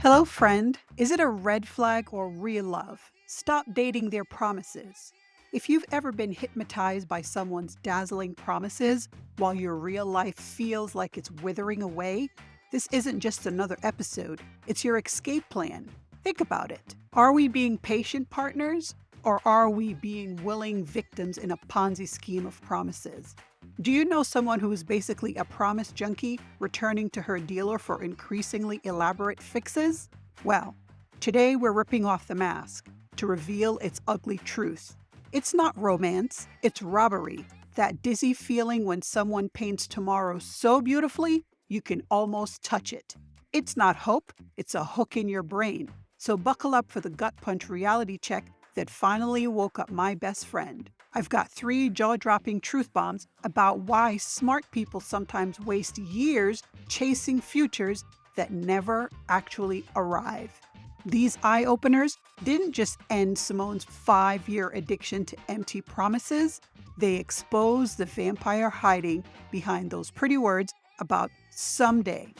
Hello, friend. Is it a red flag or real love? Stop dating their promises. If you've ever been hypnotized by someone's dazzling promises while your real life feels like it's withering away, this isn't just another episode, it's your escape plan. Think about it. Are we being patient partners or are we being willing victims in a Ponzi scheme of promises? Do you know someone who is basically a promise junkie returning to her dealer for increasingly elaborate fixes? Well, today we're ripping off the mask to reveal its ugly truth. It's not romance, it's robbery. That dizzy feeling when someone paints tomorrow so beautifully you can almost touch it. It's not hope, it's a hook in your brain. So buckle up for the gut punch reality check that finally woke up my best friend. I've got 3 jaw-dropping truth bombs about why smart people sometimes waste years chasing futures that never actually arrive. These eye-openers didn't just end Simone's 5-year addiction to empty promises, they exposed the vampire hiding behind those pretty words about someday.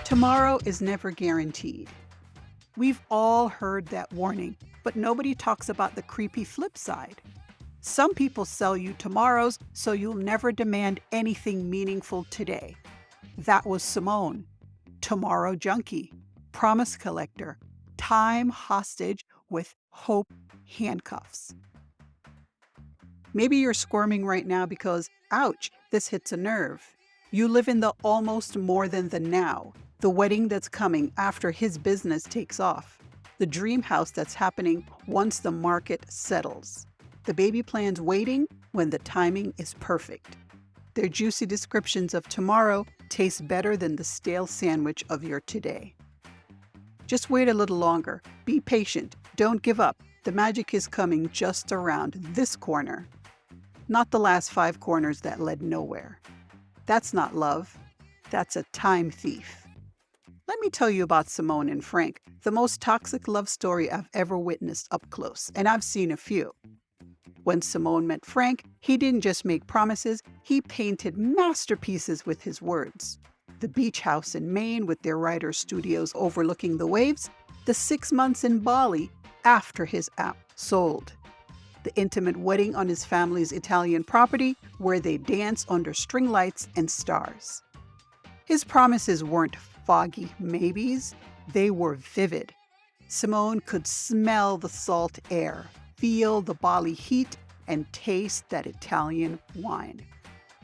Tomorrow is never guaranteed. We've all heard that warning, but nobody talks about the creepy flip side. Some people sell you tomorrows so you'll never demand anything meaningful today. That was Simone, tomorrow junkie, promise collector, time hostage with hope handcuffs. Maybe you're squirming right now because, ouch, this hits a nerve. You live in the almost more than the now, the wedding that's coming after his business takes off, the dream house that's happening once the market settles. The baby plans waiting when the timing is perfect. Their juicy descriptions of tomorrow taste better than the stale sandwich of your today. Just wait a little longer. Be patient. Don't give up. The magic is coming just around this corner. Not the last 5 corners that led nowhere. That's not love. That's a time thief. Let me tell you about Simone and Frank, the most toxic love story I've ever witnessed up close, and I've seen a few. When Simone met Frank, he didn't just make promises, he painted masterpieces with his words. The beach house in Maine with their writer's studios overlooking the waves, the 6 months in Bali after his app sold, the intimate wedding on his family's Italian property where they dance under string lights and stars. His promises weren't foggy maybes, they were vivid. Simone could smell the salt air, feel the Bali heat, and taste that Italian wine.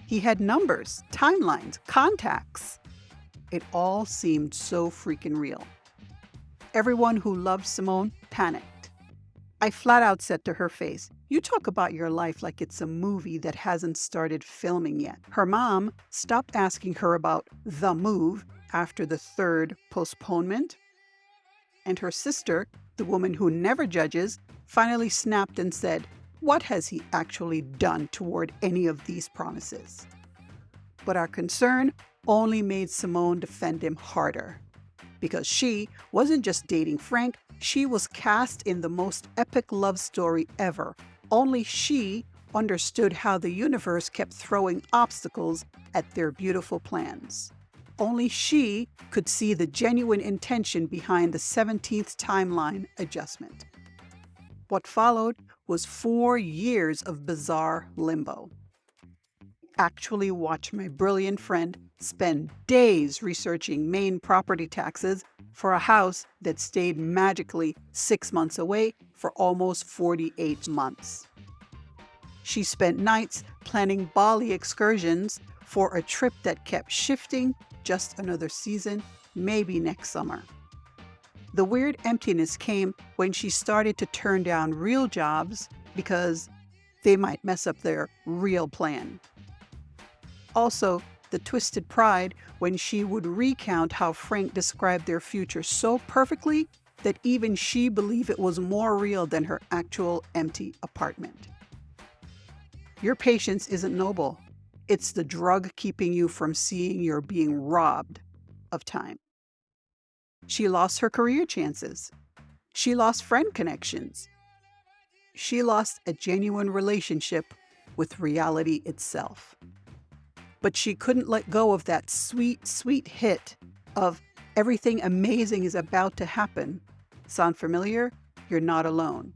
He had numbers, timelines, contacts. It all seemed so freaking real. Everyone who loved Simone panicked. I flat out said to her face, "You talk about your life like it's a movie that hasn't started filming yet." Her mom stopped asking her about the move after the 3rd postponement. And her sister, the woman who never judges, finally snapped and said, "What has he actually done toward any of these promises?" But our concern only made Simone defend him harder. Because she wasn't just dating Frank, she was cast in the most epic love story ever. Only she understood how the universe kept throwing obstacles at their beautiful plans. Only she could see the genuine intention behind the 17th timeline adjustment. What followed was 4 years of bizarre limbo. Actually watched my brilliant friend spend days researching Maine property taxes for a house that stayed magically 6 months away for almost 48 months. She spent nights planning Bali excursions for a trip that kept shifting, just another season, maybe next summer. The weird emptiness came when she started to turn down real jobs because they might mess up their real plan. Also, the twisted pride when she would recount how Frank described their future so perfectly that even she believed it was more real than her actual empty apartment. Your patience isn't noble. It's the drug keeping you from seeing you're being robbed of time. She lost her career chances. She lost friend connections. She lost a genuine relationship with reality itself. But she couldn't let go of that sweet, sweet hit of Everything amazing is about to happen. Sound familiar? You're not alone.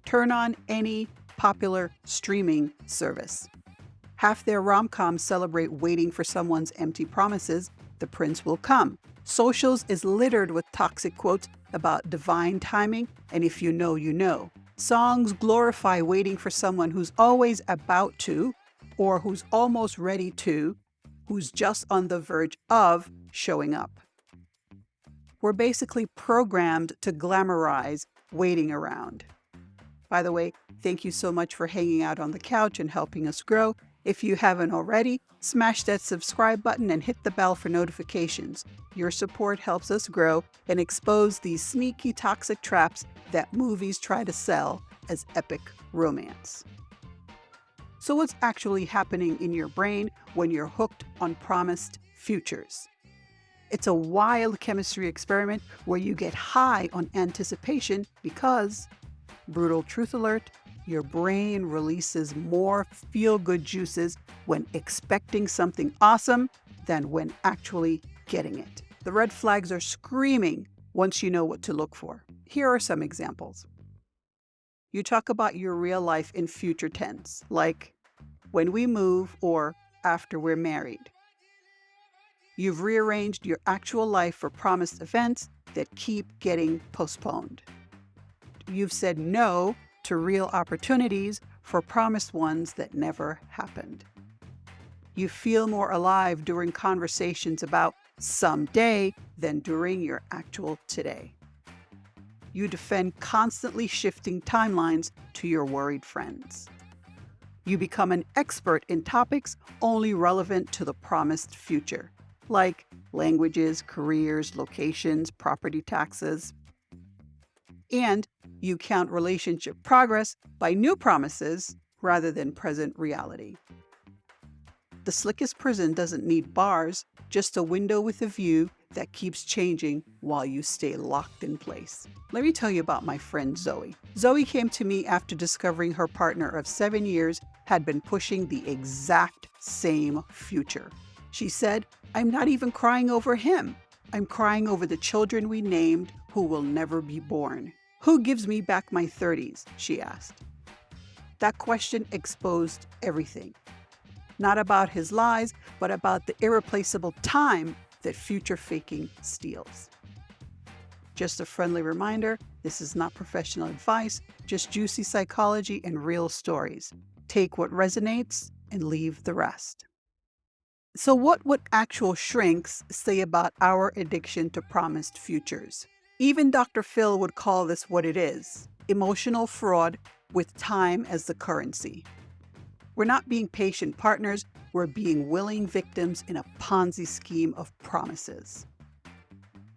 Turn on any popular streaming service. Half their rom-coms celebrate waiting for someone's empty promises. The prince will come. Socials is littered with toxic quotes about divine timing and if you know, you know. Songs glorify waiting for someone who's always about to, or who's almost ready to, who's just on the verge of showing up. We're basically programmed to glamorize waiting around. By the way, thank you so much for hanging out on the couch and helping us grow. If you haven't already, smash that subscribe button and hit the bell for notifications. Your support helps us grow and expose these sneaky toxic traps that movies try to sell as epic romance. So what's actually happening in your brain when you're hooked on promised futures? It's a wild chemistry experiment where you get high on anticipation because, brutal truth alert, your brain releases more feel-good juices when expecting something awesome than when actually getting it. The red flags are screaming once you know what to look for. Here are some examples. You talk about your real life in future tense, like when we move or after we're married. You've rearranged your actual life for promised events that keep getting postponed. You've said no to real opportunities for promised ones that never happened. You feel more alive during conversations about someday than during your actual today. You defend constantly shifting timelines to your worried friends. You become an expert in topics only relevant to the promised future, like languages, careers, locations, property taxes. And you count relationship progress by new promises rather than present reality. The slickest prison doesn't need bars, just a window with a view that keeps changing while you stay locked in place. Let me tell you about my friend Zoe. Zoe came to me after discovering her partner of 7 years had been pushing the exact same future. She said, "I'm not even crying over him. I'm crying over the children we named who will never be born. Who gives me back my 30s?" she asked. That question exposed everything. Not about his lies, but about the irreplaceable time that future faking steals. Just a friendly reminder, this is not professional advice, just juicy psychology and real stories. Take what resonates and leave the rest. So what would actual shrinks say about our addiction to promised futures? Even Dr. Phil would call this what it is: emotional fraud with time as the currency. We're not being patient partners, we're being willing victims in a Ponzi scheme of promises.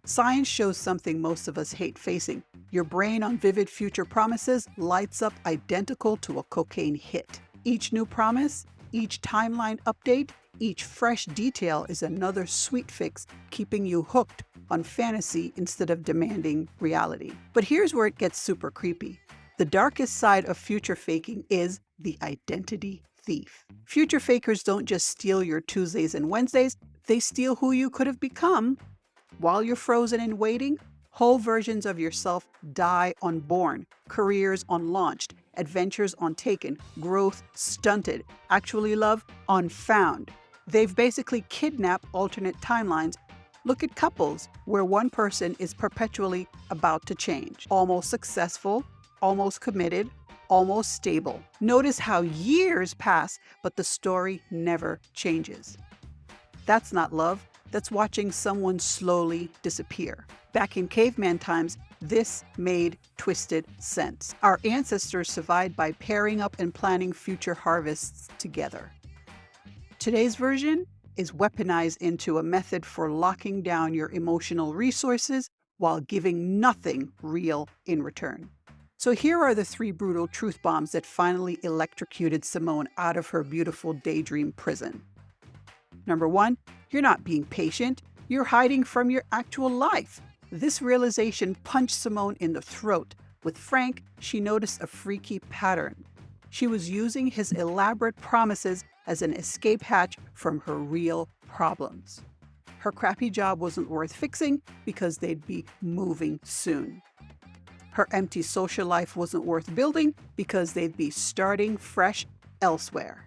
Science shows something most of us hate facing. Your brain on vivid future promises lights up identical to a cocaine hit. Each new promise, each timeline update, each fresh detail is another sweet fix keeping you hooked on fantasy instead of demanding reality. But here's where it gets super creepy. The darkest side of future faking is the identity thief. Future fakers don't just steal your Tuesdays and Wednesdays, they steal who you could have become. While you're frozen and waiting, whole versions of yourself die unborn, careers unlaunched, adventures untaken, growth stunted, actually love unfound. They've basically kidnapped alternate timelines. Look at couples where one person is perpetually about to change, almost successful, almost committed, almost stable. Notice how years pass, but the story never changes. That's not love. That's watching someone slowly disappear. Back in caveman times, this made twisted sense. Our ancestors survived by pairing up and planning future harvests together. Today's version is weaponized into a method for locking down your emotional resources while giving nothing real in return. So here are the 3 brutal truth bombs that finally electrocuted Simone out of her beautiful daydream prison. Number 1, you're not being patient, you're hiding from your actual life. This realization punched Simone in the throat. With Frank, she noticed a freaky pattern. She was using his elaborate promises as an escape hatch from her real problems. Her crappy job wasn't worth fixing because they'd be moving soon. Her empty social life wasn't worth building because they'd be starting fresh elsewhere.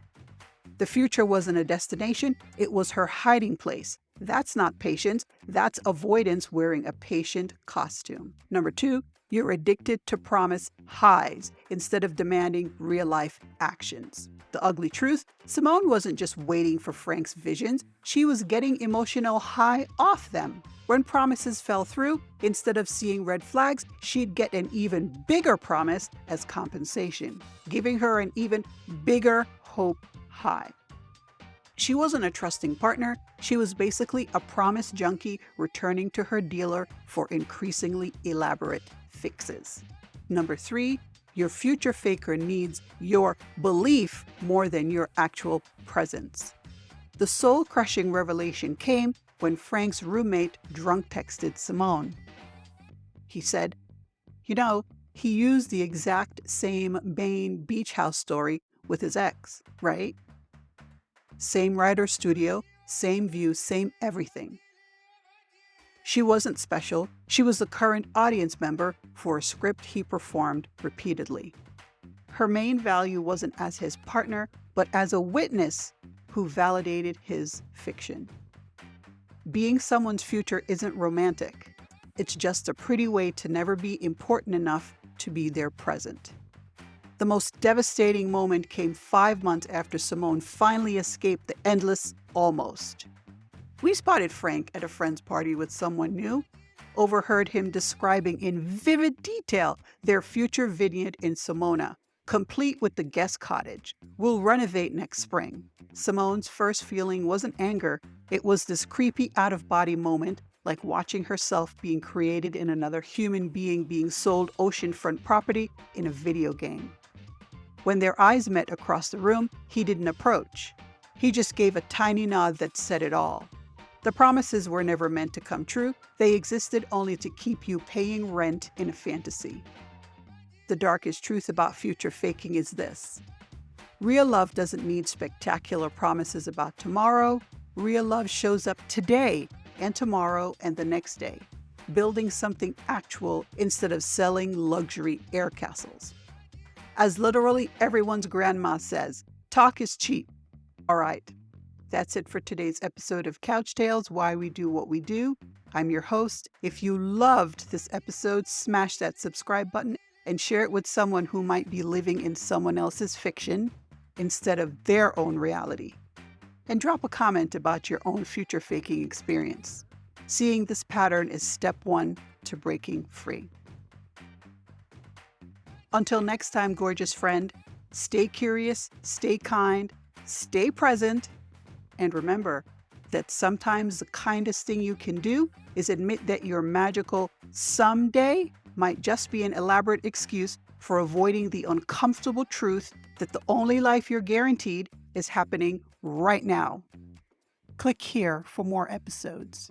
The future wasn't a destination, it was her hiding place. That's not patience, that's avoidance wearing a patient costume. Number 2, you're addicted to promise highs instead of demanding real-life actions. The ugly truth, Simone wasn't just waiting for Frank's visions, she was getting emotional high off them. When promises fell through, instead of seeing red flags, she'd get an even bigger promise as compensation, giving her an even bigger hope high. She wasn't a trusting partner, she was basically a promise junkie returning to her dealer for increasingly elaborate fixes. Number 3, your future faker needs your belief more than your actual presence. The soul-crushing revelation came when Frank's roommate drunk texted Simone. He said, he used the exact same Maine beach house story with his ex, right? Same writer studio, same view, same everything. She wasn't special. She was the current audience member for a script he performed repeatedly. Her main value wasn't as his partner, but as a witness who validated his fiction. Being someone's future isn't romantic. It's just a pretty way to never be important enough to be their present. The most devastating moment came 5 months after Simone finally escaped the endless almost. We spotted Frank at a friend's party with someone new, overheard him describing in vivid detail their future vineyard in Simona, complete with the guest cottage. We'll renovate next spring. Simone's first feeling wasn't anger, it was this creepy out-of-body moment, like watching herself being created in another human being sold oceanfront property in a video game. When their eyes met across the room, he didn't approach. He just gave a tiny nod that said it all. The promises were never meant to come true. They existed only to keep you paying rent in a fantasy. The darkest truth about future faking is this. Real love doesn't need spectacular promises about tomorrow. Real love shows up today and tomorrow and the next day, building something actual instead of selling luxury air castles. As literally everyone's grandma says, talk is cheap. All right, that's it for today's episode of Couch Tales, Why We Do What We Do. I'm your host. If you loved this episode, smash that subscribe button and share it with someone who might be living in someone else's fiction instead of their own reality. And drop a comment about your own future faking experience. Seeing this pattern is step 1 to breaking free. Until next time, gorgeous friend, stay curious, stay kind, stay present, and remember that sometimes the kindest thing you can do is admit that your magical someday might just be an elaborate excuse for avoiding the uncomfortable truth that the only life you're guaranteed is happening right now. Click here for more episodes.